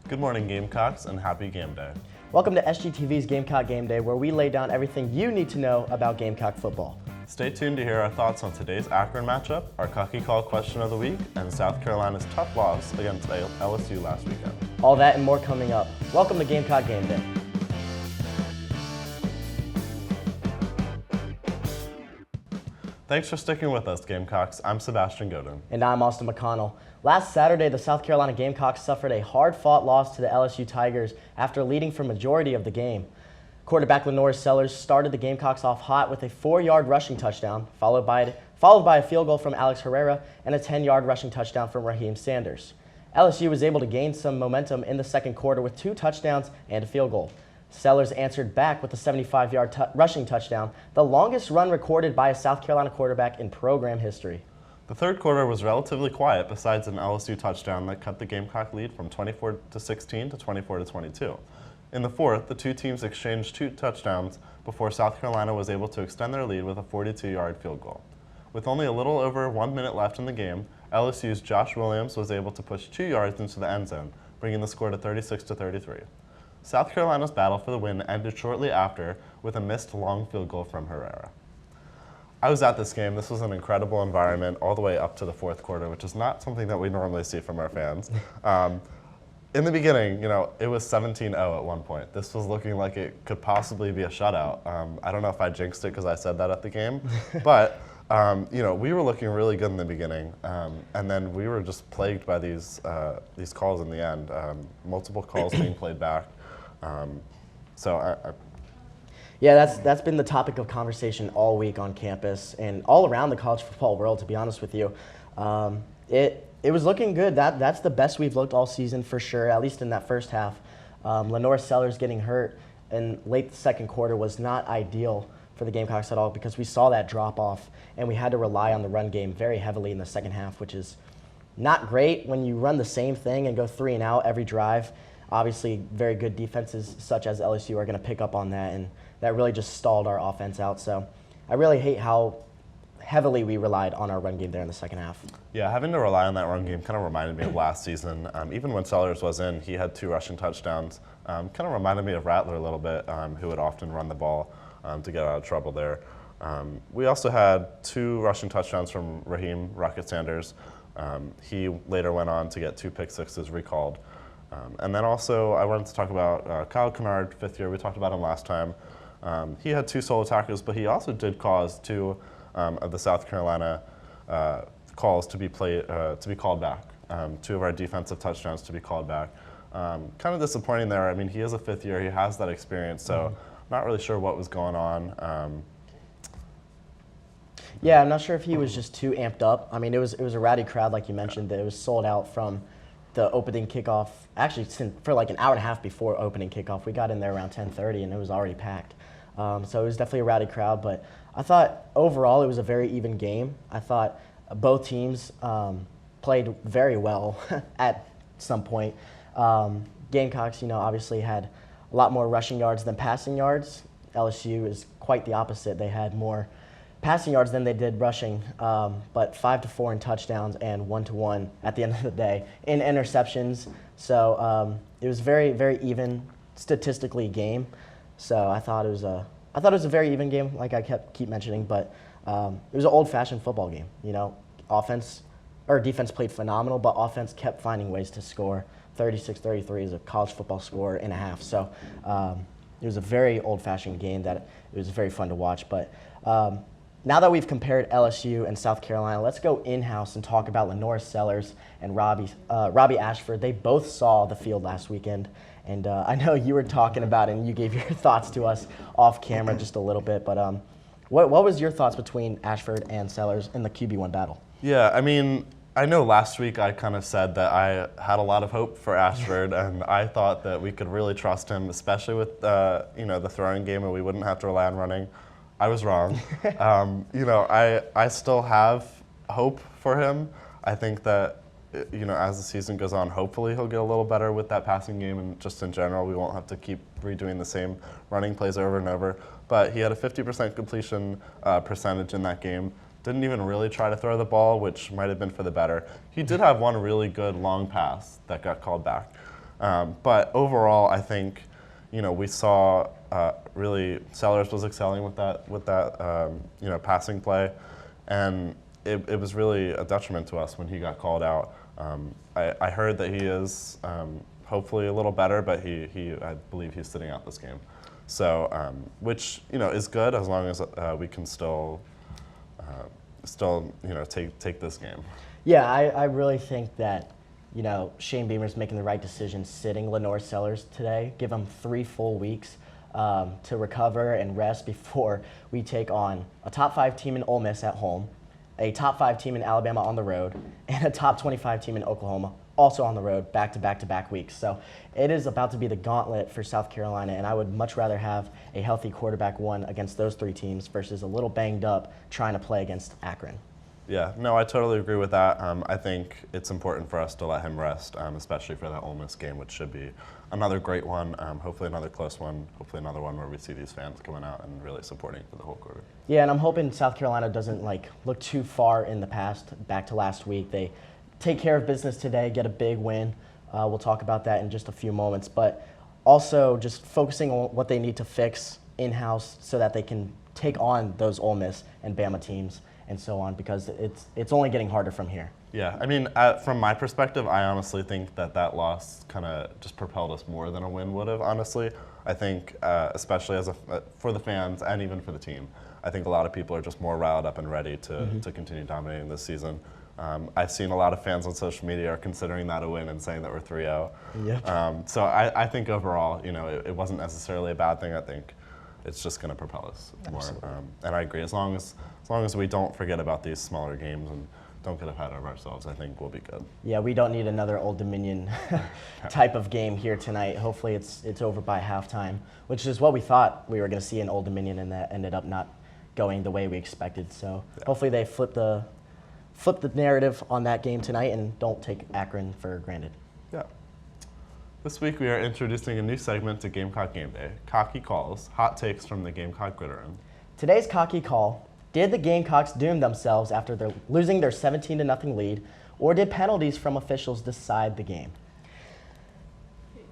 Good morning, Gamecocks, and happy game day. Welcome to SGTV's Gamecock Gameday, where we lay down everything you need to know about Gamecock football. Stay tuned to hear our thoughts on today's Akron matchup, our Cucky Call question of the week, and South Carolina's tough loss against LSU last weekend. All that and more coming up. Welcome to Gamecock Gameday. Thanks for sticking with us, Gamecocks. I'm Sebastian Godun. And I'm Austin McConnell. Last Saturday, the South Carolina Gamecocks suffered a hard-fought loss to the LSU Tigers after leading for majority of the game. Quarterback Lenore Sellers started the Gamecocks off hot with a 4-yard rushing touchdown, followed by a field goal from Alex Herrera and a 10-yard rushing touchdown from Raheem Sanders. LSU was able to gain some momentum in the second quarter with 2 touchdowns and a field goal. Sellers answered back with a 75-yard rushing touchdown, the longest run recorded by a South Carolina quarterback in program history. The third quarter was relatively quiet besides an LSU touchdown that cut the Gamecock lead from 24-16 to 24-22. In the fourth, the two teams exchanged 2 touchdowns before South Carolina was able to extend their lead with a 42-yard field goal. With only a little over 1 minute left in the game, LSU's Josh Williams was able to push 2 yards into the end zone, bringing the score to 36-33. South Carolina's battle for the win ended shortly after with a missed long field goal from Herrera. I was at this game. This was an incredible environment all the way up to the fourth quarter, which is not something that we normally see from our fans. In the beginning, it was 17-0 at one point. This was looking like it could possibly be a shutout. I don't know if I jinxed it because I said that at the game, but we were looking really good in the beginning, and then we were just plagued by these calls in the end. Multiple calls being played back. Yeah, that's been the topic of conversation all week on campus and all around the college football world, to be honest with you. It was looking good. That's the best we've looked all season for sure, at least in that first half. Lenore Sellers getting hurt in late second quarter was not ideal for the Gamecocks at all because we saw that drop off and we had to rely on the run game very heavily in the second half, which is not great when you run the same thing and go 3 and out every drive. Obviously, very good defenses such as LSU are going to pick up on that, and that really just stalled our offense out. So I really hate how heavily we relied on our run game there in the second half. Yeah, having to rely on that run game kind of reminded me of last season. Even when Sellers was in, he had 2 rushing touchdowns. Kind of reminded me of Rattler a little bit, who would often run the ball to get out of trouble there. We also had 2 rushing touchdowns from Raheem Rocket Sanders. He later went on to get 2 pick sixes recalled. And then also I wanted to talk about Kyle Kennard, 5th year. We talked about him last time. He had 2 solo tackles, but he also did cause 2 of the South Carolina calls to be called back. 2 of our defensive touchdowns to be called back. Kind of disappointing there. I mean, he is a 5th year. He has that experience, so not really sure what was going on. Yeah, I'm not sure if he was just too amped up. I mean, it was a rowdy crowd, like you mentioned, that it was sold out from the opening kickoff. Actually, for like an hour and a half before opening kickoff, we got in there around 10:30 and it was already packed. So it was definitely a rowdy crowd, but I thought overall it was a very even game. I thought both teams played very well at some point. Gamecocks, obviously had a lot more rushing yards than passing yards. LSU is quite the opposite. They had more passing yards than they did rushing, but 5-4 in touchdowns and 1-1 at the end of the day in interceptions. So it was very, very even statistically game. So I thought it was a very even game, like I keep mentioning. But it was an old-fashioned football game. Defense played phenomenal, but offense kept finding ways to score. 36-33 is a college football score and a half. So it was a very old-fashioned game that it was very fun to watch. But now that we've compared LSU and South Carolina, let's go in-house and talk about Lenore Sellers and Robbie Ashford. They both saw the field last weekend, and I know you were talking about it and you gave your thoughts to us off camera just a little bit, but what was your thoughts between Ashford and Sellers in the QB1 battle? Yeah, I mean, I know last week I kind of said that I had a lot of hope for Ashford, and I thought that we could really trust him, especially with the throwing game, and we wouldn't have to rely on running. I was wrong. I still have hope for him. I think that, as the season goes on, hopefully he'll get a little better with that passing game, and just in general, we won't have to keep redoing the same running plays over and over. But he had a 50% completion percentage in that game. Didn't even really try to throw the ball, which might have been for the better. He did have one really good long pass that got called back. But overall, I think, we saw really Sellers was excelling with that passing play, and it was really a detriment to us when he got called out. I heard that he is hopefully a little better, but I believe he's sitting out this game. So, which is good as long as we can still take this game. Yeah, I really think that Shane Beamer's making the right decision sitting Lenore Sellers today. Give him 3 full weeks to recover and rest before we take on a top 5 team in Ole Miss at home, a top 5 team in Alabama on the road, and a top 25 team in Oklahoma also on the road, back-to-back weeks. So it is about to be the gauntlet for South Carolina, and I would much rather have a healthy quarterback one against those 3 teams versus a little banged up trying to play against Akron. Yeah, no, I totally agree with that. I think it's important for us to let him rest, especially for that Ole Miss game, which should be another great one, hopefully another close one, hopefully another one where we see these fans coming out and really supporting for the whole quarter. Yeah, and I'm hoping South Carolina doesn't look too far in the past, back to last week. They take care of business today, get a big win. We'll talk about that in just a few moments, but also just focusing on what they need to fix in-house so that they can take on those Ole Miss and Bama teams and so on, because it's only getting harder from here. Yeah, I mean, from my perspective, I honestly think that loss kind of just propelled us more than a win would have, honestly. I think, especially for the fans and even for the team, I think a lot of people are just more riled up and ready to continue dominating this season. I've seen a lot of fans on social media are considering that a win and saying that we're 3-0. Yep. So I think overall, it wasn't necessarily a bad thing. I think it's just going to propel us more. And I agree. As long as we don't forget about these smaller games and don't get ahead of ourselves, I think we'll be good. Yeah, we don't need another Old Dominion type of game here tonight. Hopefully it's over by halftime, which is what we thought we were going to see in Old Dominion, and that ended up not going the way we expected. So hopefully they flip the narrative on that game tonight and don't take Akron for granted. Yeah. This week we are introducing a new segment to Gamecock Gameday, Cocky Calls, hot takes from the Gamecock Gridiron. Today's Cocky Call: did the Gamecocks doom themselves after losing their 17-0 lead, or did penalties from officials decide the game?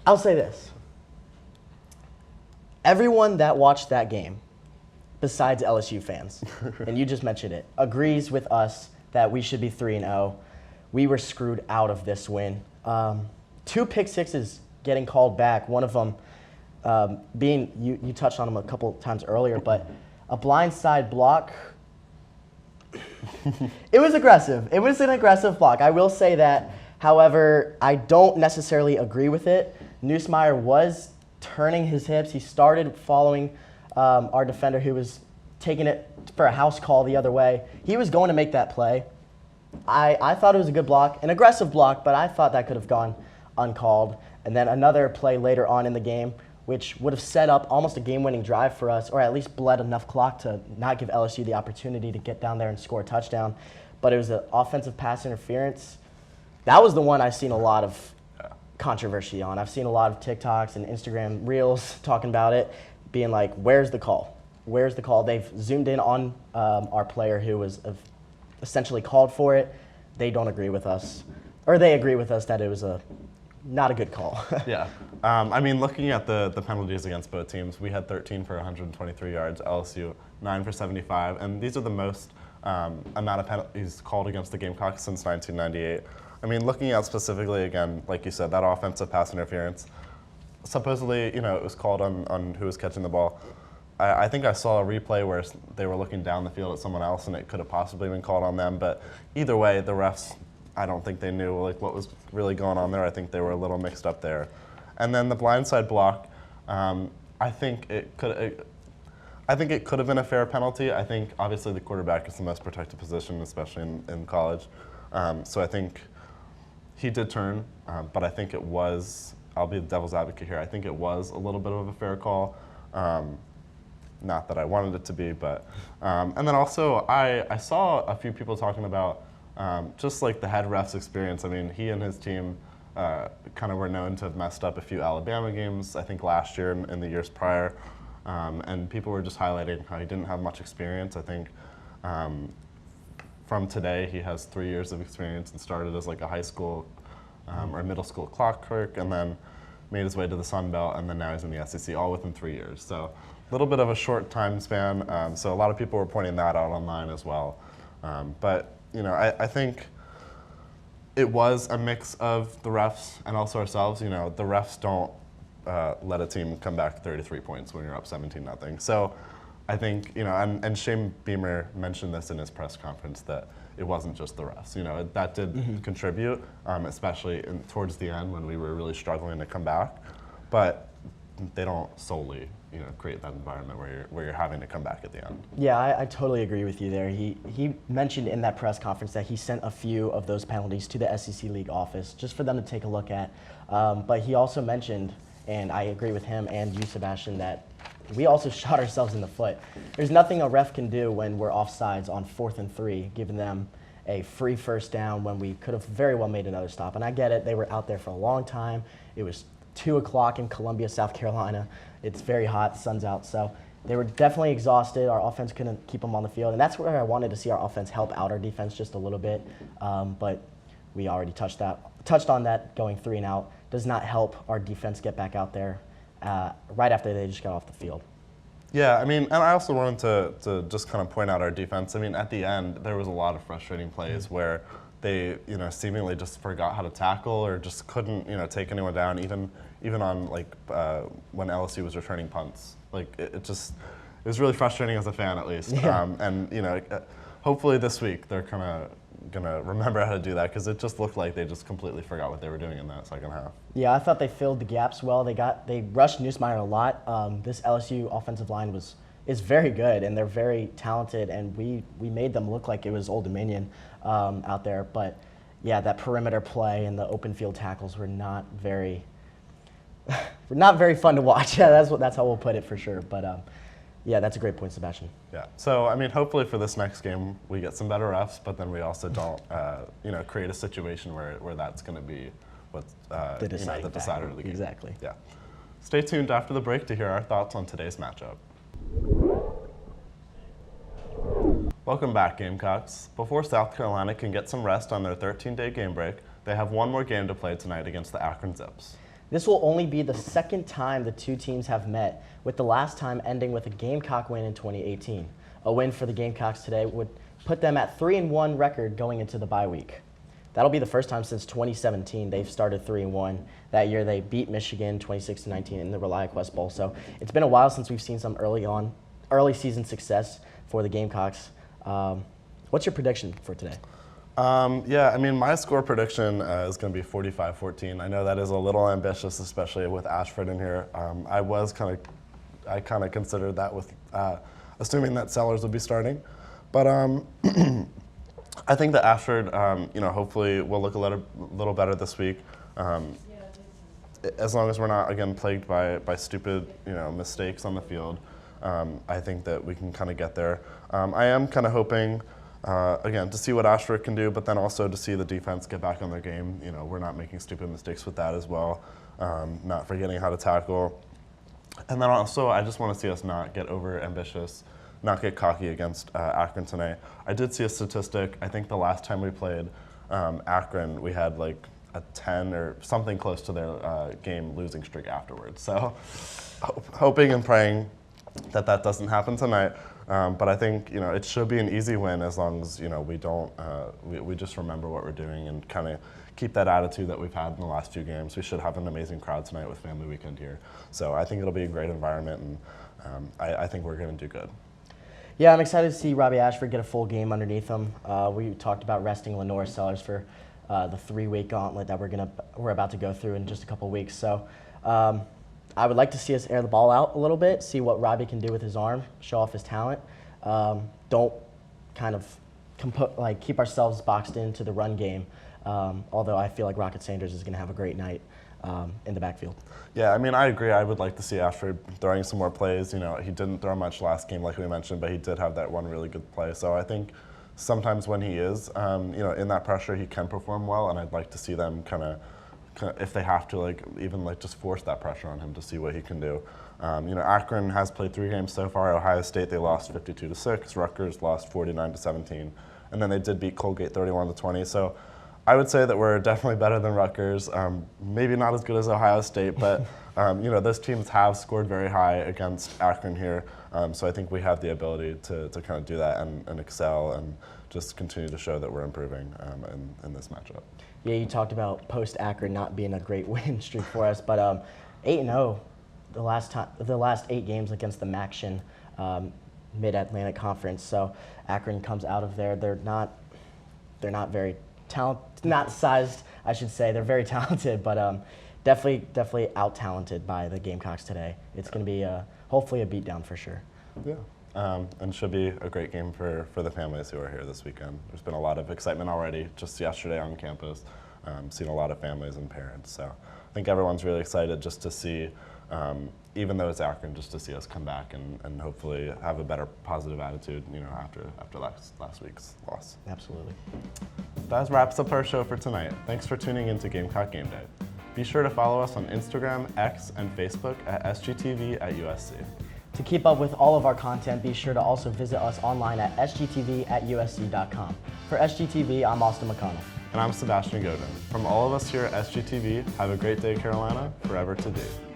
I'll say this. Everyone that watched that game, besides LSU fans, and you just mentioned it, agrees with us that we should be 3-0. We were screwed out of this win. 2 pick sixes getting called back, one of them being, you touched on them a couple times earlier, but a blindside block. It was aggressive. It was an aggressive block. I will say that. However, I don't necessarily agree with it. Neusmeyer was turning his hips. He started following our defender who was taking it for a house call the other way. He was going to make that play. I thought it was a good block, an aggressive block, but I thought that could have gone uncalled. And then another play later on in the game, which would have set up almost a game-winning drive for us, or at least bled enough clock to not give LSU the opportunity to get down there and score a touchdown. But it was an offensive pass interference. That was the one I've seen a lot of controversy on. I've seen a lot of TikToks and Instagram reels talking about it, being like, where's the call? Where's the call? They've zoomed in on our player who was essentially called for it. They don't agree with us. Or they agree with us that it was not a good call. Yeah. I mean, looking at the penalties against both teams, we had 13 for 123 yards, LSU 9 for 75, and these are the most amount of penalties called against the Gamecocks since 1998. I mean, looking at specifically, again, like you said, that offensive pass interference, supposedly, it was called on who was catching the ball. I think I saw a replay where they were looking down the field at someone else, and it could have possibly been called on them. But either way, the refs, I don't think they knew what was really going on there. I think they were a little mixed up there. And then the blindside block, I think it could have been a fair penalty. I think obviously the quarterback is the most protected position, especially in college. So I think he did turn, but I think it was, I'll be the devil's advocate here, I think it was a little bit of a fair call. Not that I wanted it to be, but, and then also I saw a few people talking about just like the head ref's experience. I mean, he and his team kind of were known to have messed up a few Alabama games, I think last year and the years prior, and people were just highlighting how he didn't have much experience. I think from today, he has 3 years of experience and started as like a high school or middle school clock clerk, and then made his way to the Sun Belt, and then now he's in the SEC, all within 3 years. So a little bit of a short time span. So a lot of people were pointing that out online as well. But I think it was a mix of the refs and also ourselves. The refs don't let a team come back 33 points when you're up 17-0. So I think, and Shane Beamer mentioned this in his press conference that it wasn't just the refs. That did contribute, especially towards the end when we were really struggling to come back. But they don't solely, create that environment where you're having to come back at the end. Yeah, I totally agree with you there. He mentioned in that press conference that he sent a few of those penalties to the SEC League office just for them to take a look at. But he also mentioned, and I agree with him and you, Sebastian, that we also shot ourselves in the foot. There's nothing a ref can do when we're offsides on 4th and 3, giving them a free first down when we could have very well made another stop. And I get it, they were out there for a long time. It was 2 o'clock in Columbia, South Carolina. It's very hot, the sun's out. So they were definitely exhausted. Our offense couldn't keep them on the field. And that's where I wanted to see our offense help out our defense just a little bit. But we already touched on that going 3 and out. Does not help our defense get back out there right after they just got off the field. Yeah, and I also wanted to just kind of point out our defense. At the end, there was a lot of frustrating plays where they, seemingly just forgot how to tackle or just couldn't, take anyone down, even on when LSU was returning punts. It was really frustrating as a fan, at least. Yeah. Hopefully this week they're kind of gonna remember how to do that, because it just looked like they just completely forgot what they were doing in that second half. Yeah, I thought they filled the gaps well. They rushed Neusmeyer a lot. This LSU offensive line is very good, and they're very talented, and we made them look like it was Old Dominion out there. But yeah, that perimeter play and the open field tackles were not very fun to watch. Yeah, that's how we'll put it for sure. But yeah, that's a great point, Sebastian. Yeah. So hopefully for this next game we get some better refs, but then we also don't create a situation where that's going to be what's the decider of the game. Exactly. Yeah. Stay tuned after the break to hear our thoughts on today's matchup. Welcome back, Gamecocks. Before South Carolina can get some rest on their 13-day game break, they have one more game to play tonight against the Akron Zips. This will only be the second time the two teams have met, with the last time ending with a Gamecock win in 2018. A win for the Gamecocks today would put them at 3-1 record going into the bye week. That'll be the first time since 2017 they've started 3-1. That year they beat Michigan 26-19 in the ReliaQuest Bowl. So it's been a while since we've seen some early season success for the Gamecocks. What's your prediction for today? My score prediction is going to be 45-14. I know that is a little ambitious, especially with Ashford in here. I kind of considered that with assuming that Sellers would be starting, but I think that Ashford, hopefully will look a little better this week. As long as we're not again plagued by stupid mistakes on the field, I think that we can kind of get there. I am kind of hoping. Again, to see what Ashford can do, but then also to see the defense get back on their game. We're not making stupid mistakes with that as well, not forgetting how to tackle. And then also, I just want to see us not get over-ambitious, not get cocky against Akron tonight. I did see a statistic. I think the last time we played Akron, we had like a 10 or something close to their game losing streak afterwards. So hoping and praying that doesn't happen tonight. But I think it should be an easy win as long as we don't we just remember what we're doing and kind of keep that attitude that we've had in the last few games. We should have an amazing crowd tonight with Family Weekend here. So I think it'll be a great environment, and I think we're going to do good. Yeah, I'm excited to see Robbie Ashford get a full game underneath him. We talked about resting Lenore Sellers for the 3-week gauntlet that we're about to go through in just a couple weeks. So. I would like to see us air the ball out a little bit, see what Robbie can do with his arm, show off his talent. Don't kind of keep ourselves boxed into the run game, although I feel like Rocket Sanders is going to have a great night in the backfield. Yeah, I agree. I would like to see Ashford throwing some more plays. He didn't throw much last game like we mentioned, but he did have that one really good play. So I think sometimes when he is, in that pressure, he can perform well, and I'd like to see them kind of, if they have to, just force that pressure on him to see what he can do. Akron has played 3 games so far. Ohio State, they lost 52-6. Rutgers lost 49-17. And then they did beat Colgate 31-20. So I would say that we're definitely better than Rutgers. Maybe not as good as Ohio State, but those teams have scored very high against Akron here. So I think we have the ability to kind of do that and excel and just continue to show that we're improving in this matchup. Yeah, you talked about post-Akron not being a great win streak for us, but 8-0 the last 8 games against the MACtion Mid-Atlantic Conference. So Akron comes out of there. They're not very talented, not sized, I should say. They're very talented, but definitely out-talented by the Gamecocks today. It's going to be hopefully a beatdown for sure. Yeah. And should be a great game for the families who are here this weekend. There's been a lot of excitement already just yesterday on campus. Seen a lot of families and parents. So I think everyone's really excited just to see, even though it's Akron, just to see us come back and hopefully have a better positive attitude, after last week's loss. Absolutely. That wraps up our show for tonight. Thanks for tuning in to Gamecock Game Day. Be sure to follow us on Instagram, X, and Facebook at SGTV at USC. To keep up with all of our content, be sure to also visit us online at sgtv@usc.com. For SGTV, I'm Austin McConnell. And I'm Sebastian Godun. From all of us here at SGTV, have a great day, Carolina. Forever to date.